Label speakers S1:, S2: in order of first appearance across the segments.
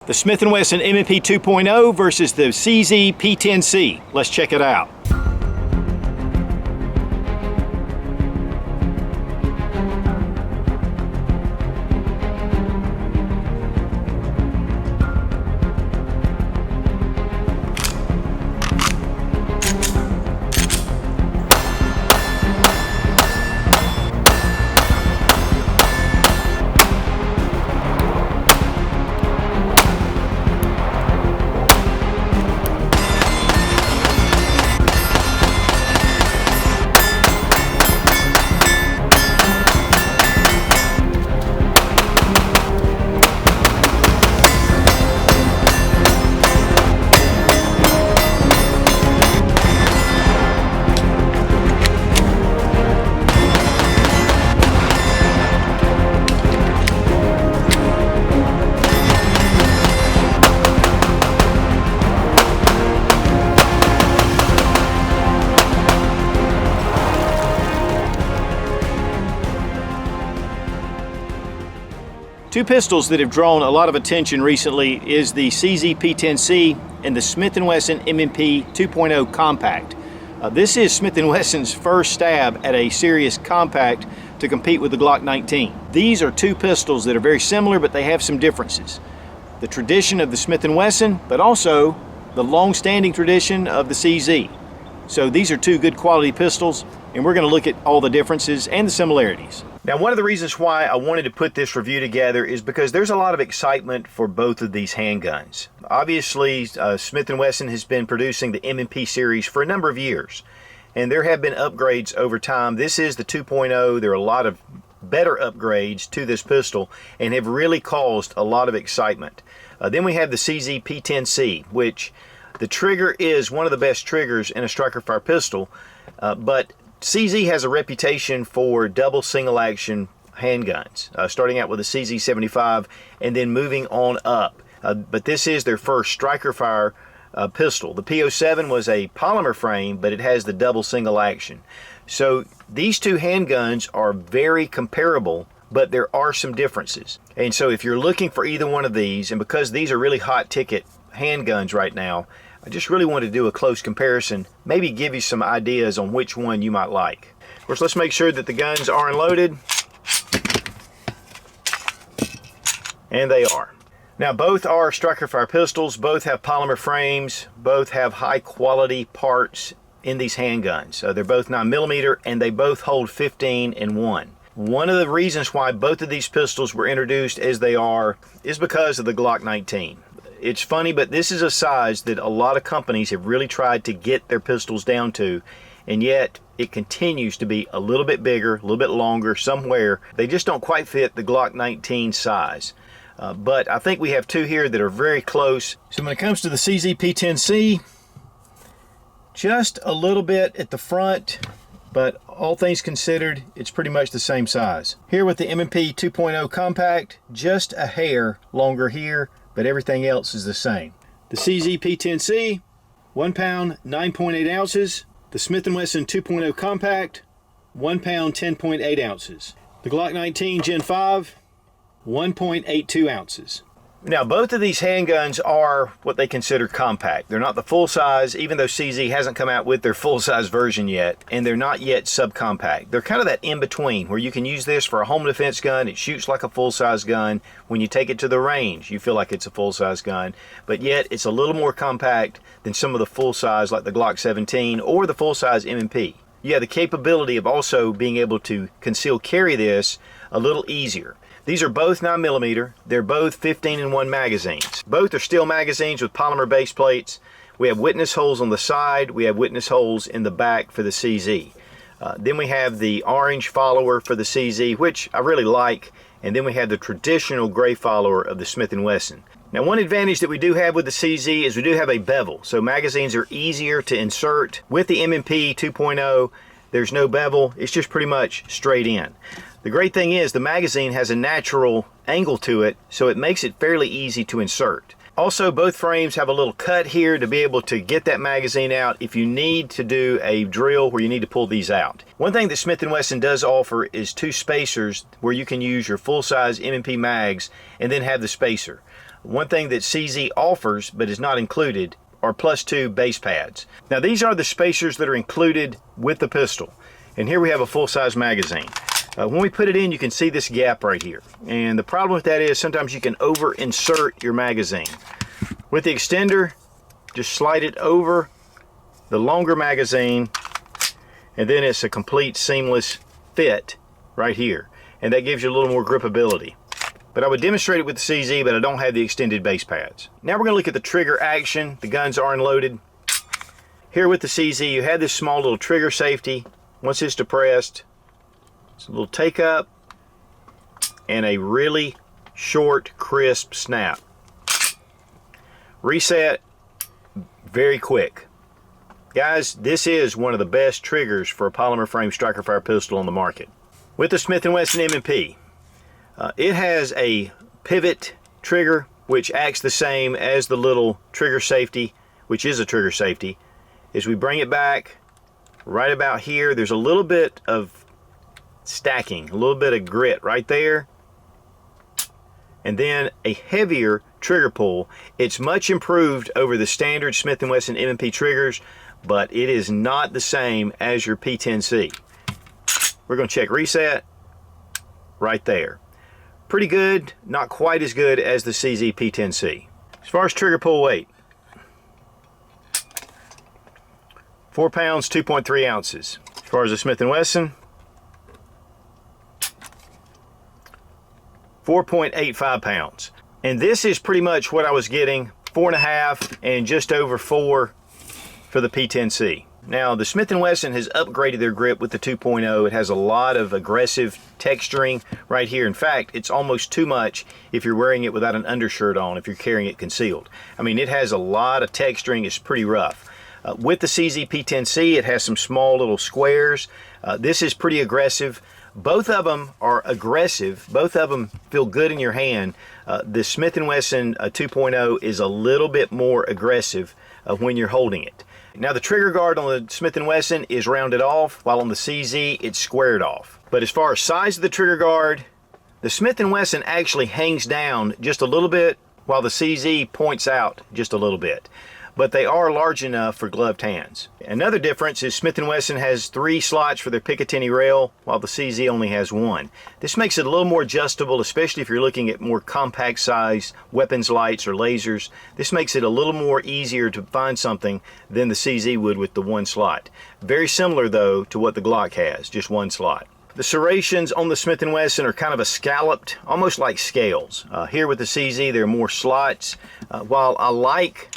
S1: The Smith & Wesson M&P 2.0 versus the CZ P10C. Let's check it out. Two pistols that have drawn a lot of attention recently is the CZ P10C and the Smith & Wesson M&P 2.0 Compact. This is Smith & Wesson's first stab at a serious compact to compete with the Glock 19. These are two pistols that are very similar, but they have some differences. The tradition of the Smith & Wesson, but also the long-standing tradition of the CZ. So these are two good quality pistols, and we're going to look at all the differences and the similarities. Now, one of the reasons why I wanted to put this review together is because there's a lot of excitement for both of these handguns. Obviously, Smith & Wesson has been producing the M&P series for a number of years, and there have been upgrades over time. This is the 2.0. There are a lot of better upgrades to this pistol and have really caused a lot of excitement. Then we have the CZ P10C, which the trigger is one of the best triggers in a striker fire pistol, but CZ has a reputation for double single action handguns, starting out with a CZ 75 and then moving on up. But this is their first striker fire pistol. The P07 was a polymer frame, but it has the double single action. So these two handguns are very comparable, but there are some differences. And so if you're looking for either one of these, and because these are really hot ticket handguns right now, I just really want to do a close comparison, maybe give you some ideas on which one you might like. Of course, let's make sure that the guns are unloaded. And they are. Now, both are striker fire pistols, both have polymer frames, both have high quality parts in these handguns. They're both 9mm and they both hold 15 in one. One of the reasons why both of these pistols were introduced as they are is because of the Glock 19. It's funny, but this is a size that a lot of companies have really tried to get their pistols down to, and yet it continues to be a little bit bigger, a little bit longer somewhere. They just don't quite fit the Glock 19 size. But I think we have two here that are very close. So when it comes to the CZ P10C, just a little bit at the front, but all things considered, it's pretty much the same size. Here with the M&P 2.0 Compact, just a hair longer here, but everything else is the same. The CZ P10C, 1 pound, 9.8 ounces. The Smith & Wesson 2.0 Compact, 1 pound, 10.8 ounces. The Glock 19 Gen 5, 1.82 ounces. Now, both of these handguns are what they consider compact. They're not the full size, even though CZ hasn't come out with their full size version yet, and they're not yet subcompact. They're kind of that in between where you can use this for a home defense gun. It shoots like a full size gun. When you take it to the range, you feel like it's a full size gun, but yet it's a little more compact than some of the full size like the Glock 17 or the full size M&P. You have the capability of also being able to conceal carry this a little easier. These are both 9mm. They're both 15 in 1 magazines. Both are steel magazines with polymer base plates. We have witness holes on the side. We have witness holes in the back for the CZ. Then we have the orange follower for the CZ, which I really like. And then we have the traditional gray follower of the Smith & Wesson. Now, one advantage that we do have with the CZ is we do have a bevel. So magazines are easier to insert. With the M&P 2.0, there's no bevel. It's just pretty much straight in. The great thing is the magazine has a natural angle to it, so it makes it fairly easy to insert. Also, both frames have a little cut here to be able to get that magazine out if you need to do a drill where you need to pull these out. One thing that Smith & Wesson does offer is 2 spacers where you can use your full-size M&P mags and then have the spacer. One thing that CZ offers but is not included are +2 base pads. Now these are the spacers that are included with the pistol. And here we have a full-size magazine. When we put it in, you can see this gap right here. And the problem with that is sometimes you can over-insert your magazine. With the extender, just slide it over the longer magazine, and then it's a complete seamless fit right here. And that gives you a little more gripability. But I would demonstrate it with the CZ, but I don't have the extended base pads. Now we're going to look at the trigger action. The guns are unloaded. Here with the CZ, you have this small little trigger safety. Once it's depressed, it's a little take up and a really short, crisp snap. Reset, very quick. Guys, this is one of the best triggers for a polymer frame striker fire pistol on the market. With the Smith & Wesson M&P, it has a pivot trigger which acts the same as the little trigger safety, which is a trigger safety. As we bring it back, right about here, there's a little bit of stacking, a little bit of grit right there, and then a heavier trigger pull. It's much improved over the standard Smith & Wesson M&P triggers, but it is not the same as your P10C. We're going to check reset right there. Pretty good, not quite as good as the CZ P10C. As far as trigger pull weight, 4 pounds, 2.3 ounces. As far as the Smith & Wesson, 4.85 pounds. And this is pretty much what I was getting, 4.5 and just over 4 for the P10C. Now the Smith & Wesson has upgraded their grip with the 2.0. It has a lot of aggressive texturing right here. In fact, it's almost too much if you're wearing it without an undershirt on, if you're carrying it concealed. I mean, it has a lot of texturing. It's pretty rough. With the CZ P10C, it has some small little squares. This is pretty aggressive. Both of them are aggressive. Both of them feel good in your hand. The Smith & Wesson 2.0 is a little bit more aggressive when you're holding it. Now the trigger guard on the Smith & Wesson is rounded off, while on the CZ it's squared off. But as far as size of the trigger guard, the Smith & Wesson actually hangs down just a little bit, while the CZ points out just a little bit. But they are large enough for gloved hands. Another difference is Smith & Wesson has 3 slots for their Picatinny rail, while the CZ only has 1. This makes it a little more adjustable, especially if you're looking at more compact size weapons lights or lasers. This makes it a little more easier to find something than the CZ would with the 1 slot. Very similar though to what the Glock has, just 1 slot. The serrations on the Smith & Wesson are kind of a scalloped, almost like scales. Here with the CZ there are more slots. While I like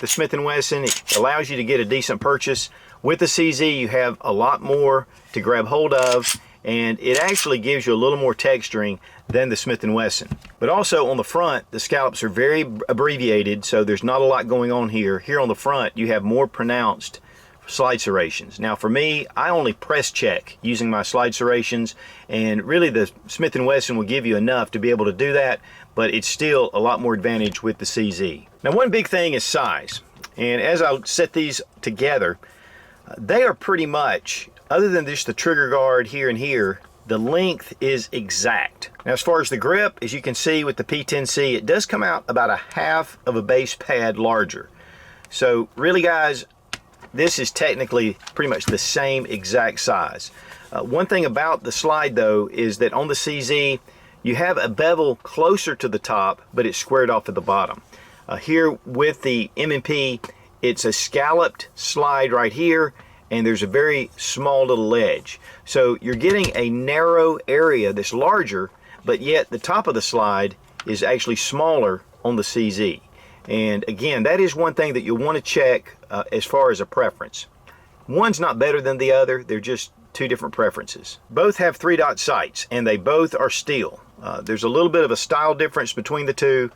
S1: the Smith & Wesson, it allows you to get a decent purchase. With the CZ, you have a lot more to grab hold of, and it actually gives you a little more texturing than the Smith & Wesson. But also on the front, the scallops are very abbreviated, so there's not a lot going on here. Here on the front, you have more pronounced slide serrations. Now for me, I only press check using my slide serrations, and really the Smith & Wesson will give you enough to be able to do that, but it's still a lot more advantage with the CZ. Now one big thing is size, and as I set these together, they are pretty much, other than just the trigger guard here and here, the length is exact. Now as far as the grip, as you can see with the P10C, it does come out about a half of a base pad larger. So really guys, this is technically pretty much the same exact size. One thing about the slide though is that on the CZ, you have a bevel closer to the top, but it's squared off at the bottom. Here with the M&P, it's a scalloped slide right here, and there's a very small little ledge. So you're getting a narrow area that's larger, but yet the top of the slide is actually smaller on the CZ. And again, that is one thing that you'll want to check as far as a preference. One's not better than the other, they're just 2 different preferences. Both have 3-dot sights, and they both are steel. There's a little bit of a style difference between the 2,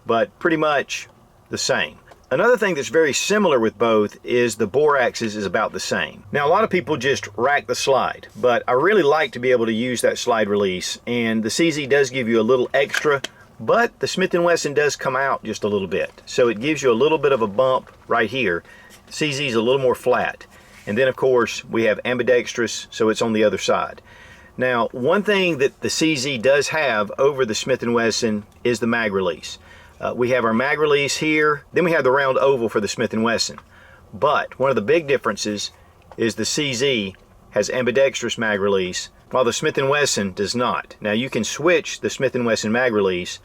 S1: but pretty much the same. Another thing that's very similar with both is the bore axis is about the same. Now a lot of people just rack the slide, but I really like to be able to use that slide release, and the CZ does give you a little extra, but the Smith & Wesson does come out just a little bit. So it gives you a little bit of a bump right here. CZ is a little more flat. And then of course we have ambidextrous, so it's on the other side. Now one thing that the CZ does have over the Smith & Wesson is the mag release. We have our mag release here. Then we have the round oval for the Smith & Wesson. But one of the big differences is the CZ has ambidextrous mag release, while the Smith & Wesson does not. Now you can switch the Smith & Wesson mag release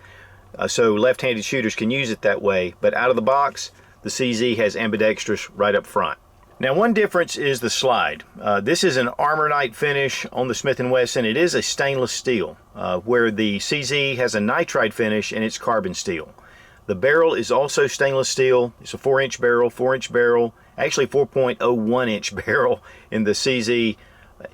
S1: so left-handed shooters can use it that way, but out of the box, the CZ has ambidextrous right up front. Now one difference is the slide. This is an Armornite finish on the Smith & Wesson. It is a stainless steel, where the CZ has a nitride finish and it's carbon steel. The barrel is also stainless steel. It's a 4-inch barrel, actually 4.01-inch barrel in the CZ.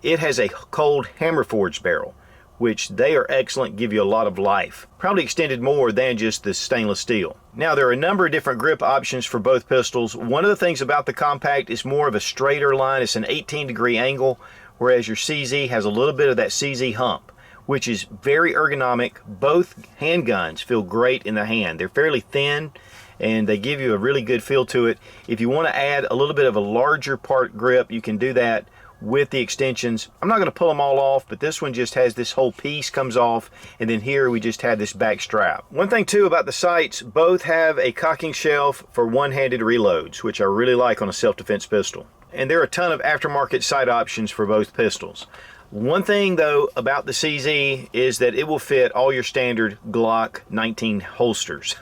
S1: It has a cold hammer forged barrel, which they are excellent, give you a lot of life. Probably extended more than just the stainless steel. Now there are a number of different grip options for both pistols. One of the things about the compact is more of a straighter line. It's an 18-degree angle, whereas your CZ has a little bit of that CZ hump, which is very ergonomic. Both handguns feel great in the hand. They're fairly thin and they give you a really good feel to it. If you want to add a little bit of a larger part grip, you can do that with the extensions. I'm not going to pull them all off, but this one just has this whole piece comes off, and then here we just have this back strap. One thing too about the sights, both have a cocking shelf for one-handed reloads, which I really like on a self-defense pistol. And there are a ton of aftermarket sight options for both pistols. One thing though about the CZ is that it will fit all your standard Glock 19 holsters.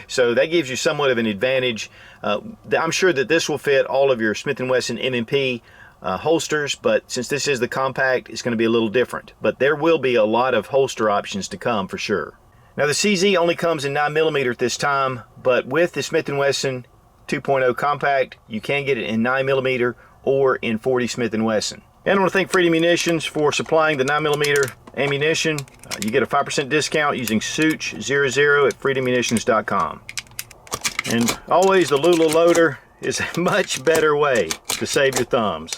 S1: So that gives you somewhat of an advantage. I'm sure that this will fit all of your Smith & Wesson M&P holsters, but since this is the compact, it's going to be a little different. But there will be a lot of holster options to come for sure. Now the CZ only comes in 9mm at this time, but with the Smith & Wesson 2.0 compact, you can get it in 9mm or in 40 Smith & Wesson. And I want to thank Freedom Munitions for supplying the 9mm ammunition. You get a 5% discount using Such00 at freedommunitions.com. And always the Lula loader is a much better way to save your thumbs.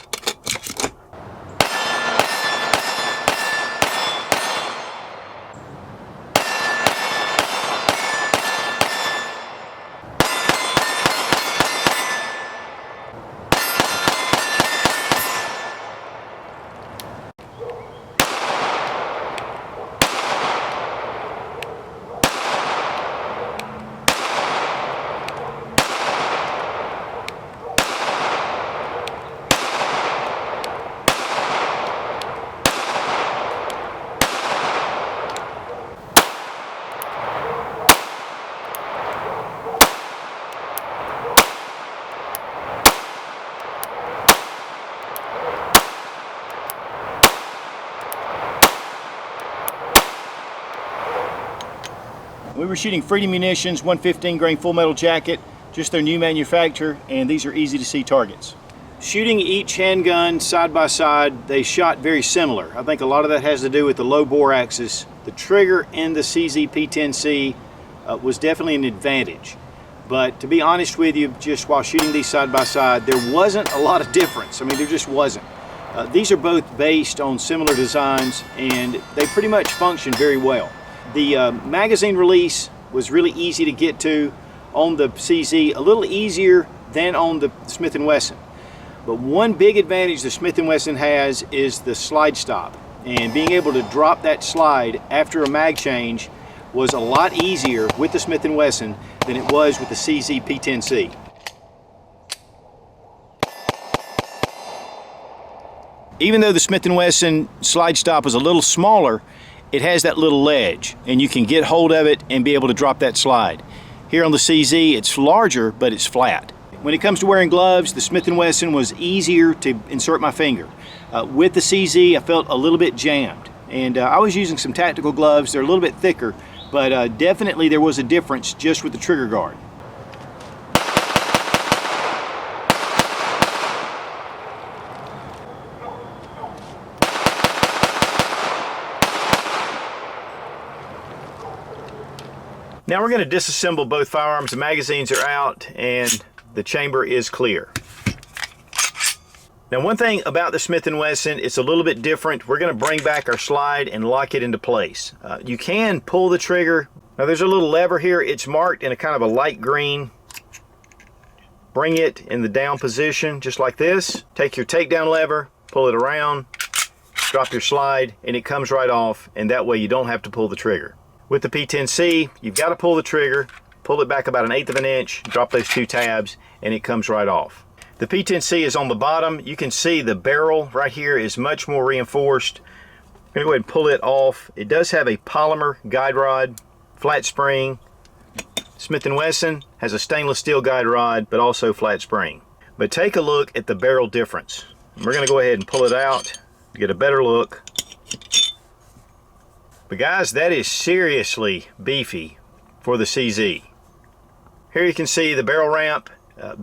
S1: We were shooting Freedom Munitions 115 grain full metal jacket, just their new manufacture, and these are easy to see targets. Shooting each handgun side by side, they shot very similar. I think a lot of that has to do with the low bore axis. The trigger in the CZ P10C was definitely an advantage. But to be honest with you, just while shooting these side by side, there wasn't a lot of difference. I mean, there just wasn't. These are both based on similar designs, and they pretty much function very well. The magazine release was really easy to get to on the CZ, a little easier than on the Smith & Wesson. But one big advantage the Smith & Wesson has is the slide stop. And being able to drop that slide after a mag change was a lot easier with the Smith & Wesson than it was with the CZ P10C. Even though the Smith & Wesson slide stop was a little smaller, it has that little ledge and you can get hold of it and be able to drop that slide. Here on the CZ, it's larger, but it's flat. When it comes to wearing gloves, the Smith & Wesson was easier to insert my finger. With the CZ, I felt a little bit jammed. And I was using some tactical gloves. They're a little bit thicker, but definitely there was a difference just with the trigger guard. Now we're going to disassemble both firearms. The magazines are out and the chamber is clear. Now one thing about the Smith & Wesson, it's a little bit different. We're going to bring back our slide and lock it into place. You can pull the trigger. Now there's a little lever here. It's marked in a kind of a light green. Bring it in the down position just like this. Take your takedown lever, pull it around, drop your slide, and it comes right off, and that way you don't have to pull the trigger. With the P10C, you've got to pull the trigger, pull it back about 1/8 of an inch, drop those 2 tabs, and it comes right off. The P10C is on the bottom. You can see the barrel right here is much more reinforced. I'm going to go ahead and pull it off. It does have a polymer guide rod, flat spring. Smith & Wesson has a stainless steel guide rod, but also flat spring. But take a look at the barrel difference. We're going to go ahead and pull it out to get a better look. But guys, that is seriously beefy for the CZ. Here you can see the barrel ramp,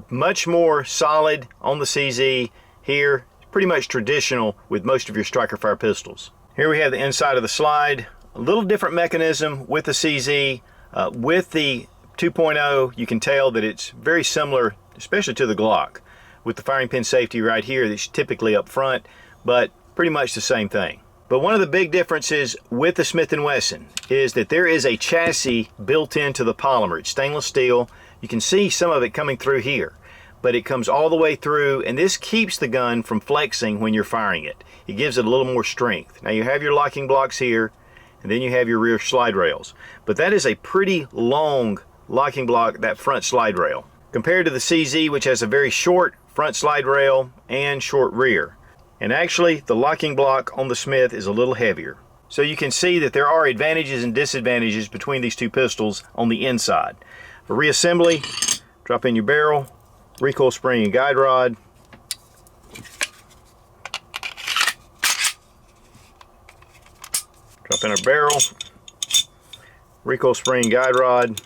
S1: much more solid on the CZ. Here, pretty much traditional with most of your striker fire pistols. Here we have the inside of the slide. A little different mechanism with the CZ. With the 2.0, you can tell that it's very similar, especially to the Glock, with the firing pin safety right here that's typically up front, but pretty much the same thing. But one of the big differences with the Smith & Wesson is that there is a chassis built into the polymer. It's stainless steel. You can see some of it coming through here, but it comes all the way through, and this keeps the gun from flexing when you're firing it. It gives it a little more strength. Now you have your locking blocks here, and then you have your rear slide rails. But that is a pretty long locking block, that front slide rail, compared to the CZ, which has a very short front slide rail and short rear. And actually, the locking block on the Smith is a little heavier. So you can see that there are advantages and disadvantages between these two pistols on the inside. For reassembly, drop in your barrel, recoil spring and guide rod. Drop in our barrel, recoil spring, guide rod.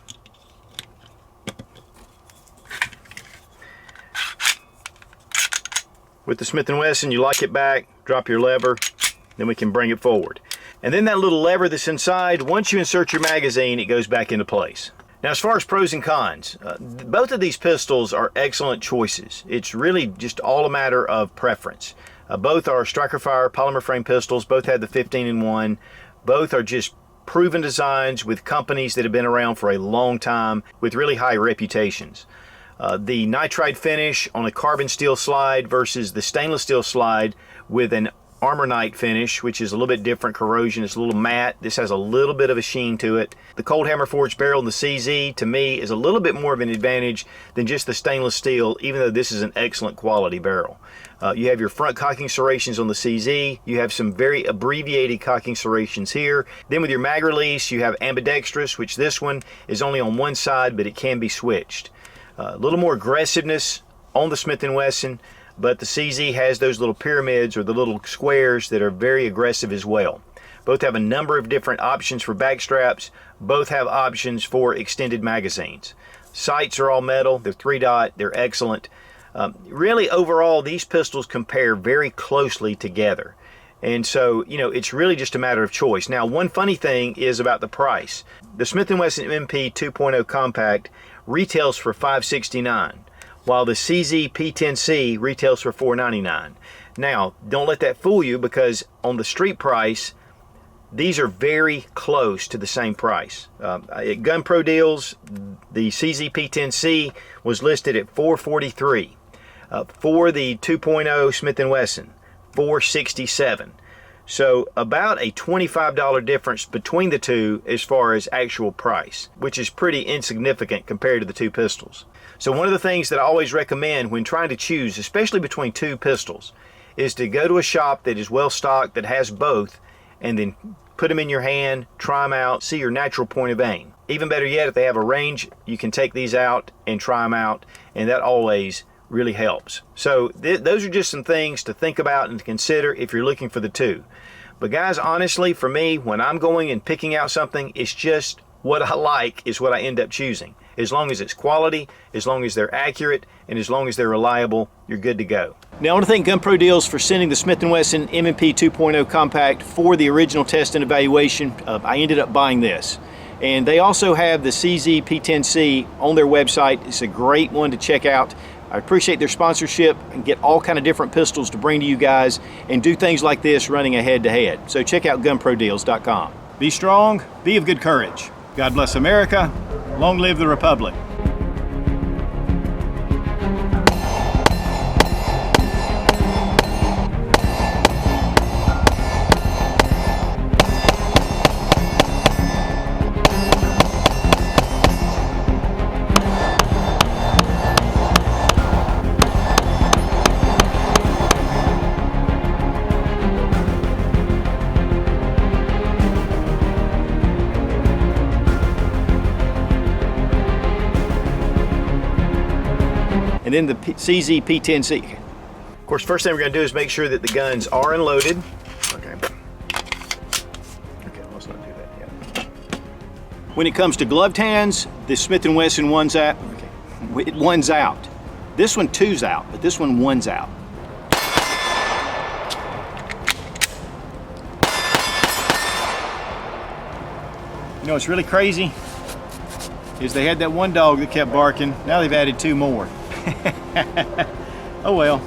S1: With the Smith & Wesson, you lock it back, drop your lever, then we can bring it forward. And then that little lever that's inside, once you insert your magazine, it goes back into place. Now, as far as pros and cons, both of these pistols are excellent choices. It's really just all a matter of preference. Both are striker fire polymer frame pistols, both have the 15-in-1. Both are just proven designs with companies that have been around for a long time with really high reputations. The nitride finish on a carbon steel slide versus the stainless steel slide with an armornite finish, which is a little bit different corrosion. It's a little matte. This has a little bit of a sheen to it. The cold hammer forged barrel in the CZ, to me, is a little bit more of an advantage than just the stainless steel, even though this is an excellent quality barrel. You have your front cocking serrations on the CZ. You have some very abbreviated cocking serrations here. Then with your mag release, you have ambidextrous, which this one is only on one side, but it can be switched. A little more aggressiveness on the Smith & Wesson, but the CZ has those little pyramids or the little squares that are very aggressive as well. Both have a number of different options for back straps. Both have options for extended magazines. Sights are all metal. They're 3-dot. They're excellent. Really, overall, these pistols compare very closely together. And so, you know, it's really just a matter of choice. Now, one funny thing is about the price. The Smith & Wesson M&P 2.0 Compact retails for $569, while the CZ P10C retails for $499. Now, don't let that fool you, because on the street price, these are very close to the same price. At Gun Pro Deals, the CZ P10C was listed at $443. For the 2.0 Smith & Wesson, $467. So about a $25 difference between the two as far as actual price, which is pretty insignificant compared to the two pistols. So one of the things that I always recommend when trying to choose, especially between two pistols, is to go to a shop that is well stocked, that has both, and then put them in your hand, try them out, see your natural point of aim. Even better yet, if they have a range, you can take these out and try them out, and that always really helps. So those are just some things to think about and to consider if you're looking for the two. But guys, honestly, for me, when I'm going and picking out something, it's just what I like is what I end up choosing. As long as it's quality, as long as they're accurate, and as long as they're reliable, you're good to go. Now, I want to thank Gun Pro Deals for sending the Smith & Wesson M&P 2.0 Compact for the original test and evaluation. I ended up buying this. And they also have the CZ P10C on their website. It's a great one to check out. I appreciate their sponsorship and get all kind of different pistols to bring to you guys and do things like this running a head-to-head. So check out gunprodeals.com. Be strong, be of good courage. God bless America. Long live the Republic. and then the CZ P10C. Of course, first thing we're going to do is make sure that the guns are unloaded. Okay. Okay, let's not do that yet. When it comes to gloved hands, the Smith & Wesson one's out. Okay. One's out. This one two's out, but this one one's out. You know what's really crazy is they had that one dog that kept barking. Now they've added two more. Oh well.